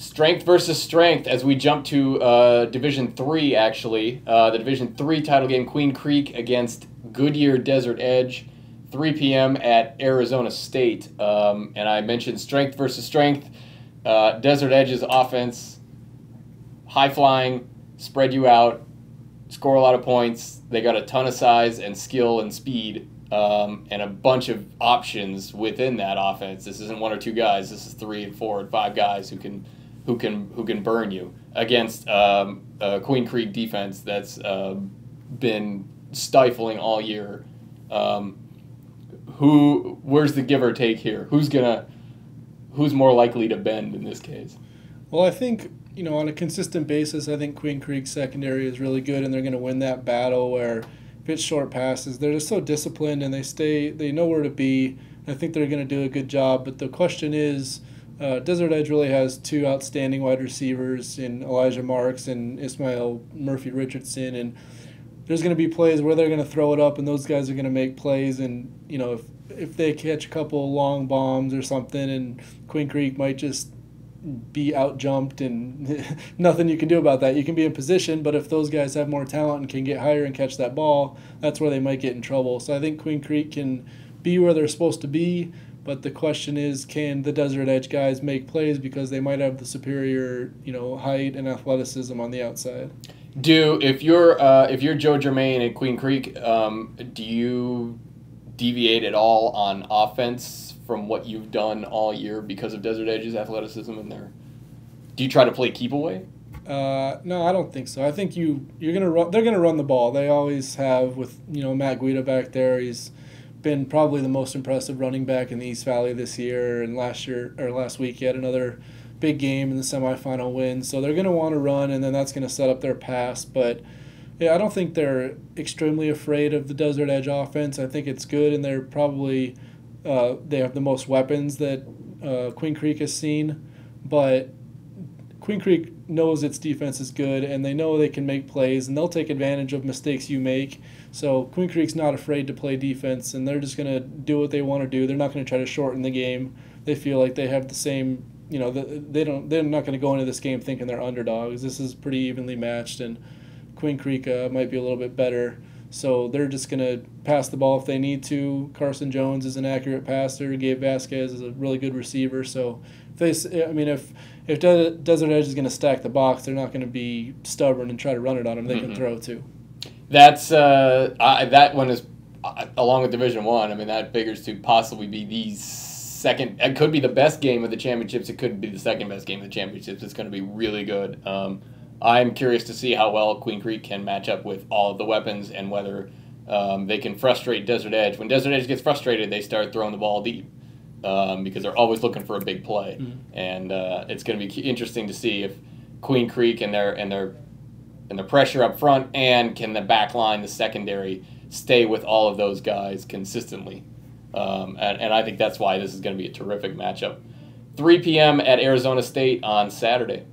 Strength versus strength as we jump to Division 3, actually. The Division 3 title game, Queen Creek against Goodyear Desert Edge, 3 p.m. at Arizona State. And I mentioned strength versus strength. Desert Edge's offense, high-flying, spread you out, score a lot of points. They got a ton of size and skill and speed, and a bunch of options within that offense. This isn't one or two guys. This is 3 and 4 and 5 guys who can burn you against a Queen Creek defense that's been stifling all year. Where's the give or take here? Who's more likely to bend in this case? Well, I think, on a consistent basis, I think Queen Creek's secondary is really good, and they're going to win that battle where if it's short passes, they're just so disciplined and they know where to be. I think they're going to do a good job, but the question is, Desert Edge really has two outstanding wide receivers in Elijah Marks and Ismail Murphy Richardson, and there's going to be plays where they're going to throw it up, and those guys are going to make plays, and if they catch a couple long bombs or something, and Queen Creek might just be out-jumped, and nothing you can do about that. You can be in position, but if those guys have more talent and can get higher and catch that ball, that's where they might get in trouble. So I think Queen Creek can be where they're supposed to be, but the question is, can the Desert Edge guys make plays because they might have the superior, height and athleticism on the outside. If you're Joe Germain at Queen Creek, do you deviate at all on offense from what you've done all year because of Desert Edge's athleticism in there? Do you try to play keep away? No, I don't think so. I think they're gonna run the ball. They always have with Matt Guida back there. He's been probably the most impressive running back in the East Valley this year, and last week he had another big game in the semifinal win. So they're going to want to run, and then that's going to set up their pass. But yeah, I don't think they're extremely afraid of the Desert Edge offense. I think it's good, and they're probably they have the most weapons that Queen Creek has seen. But Queen Creek knows its defense is good, and they know they can make plays, and they'll take advantage of mistakes you make. So Queen Creek's not afraid to play defense, and they're just going to do what they want to do. They're not going to try to shorten the game. They feel like they have the same, they're not going to go into this game thinking they're underdogs. This is pretty evenly matched, and Queen Creek might be a little bit better. So they're just going to pass the ball if they need to. Carson Jones is an accurate passer. Gabe Vasquez is a really good receiver. So if Desert Edge is going to stack the box, they're not going to be stubborn and try to run it on them. They can throw too. That's that one is along with Division 1. I mean, that figures to possibly be the second. It could be the best game of the championships. It could be the second best game of the championships. It's going to be really good. I'm curious to see how well Queen Creek can match up with all of the weapons and whether they can frustrate Desert Edge. When Desert Edge gets frustrated, they start throwing the ball deep because they're always looking for a big play. And it's going to be interesting to see if Queen Creek and their pressure up front and can the back line, the secondary, stay with all of those guys consistently. And I think that's why this is going to be a terrific matchup. 3 p.m. at Arizona State on Saturday.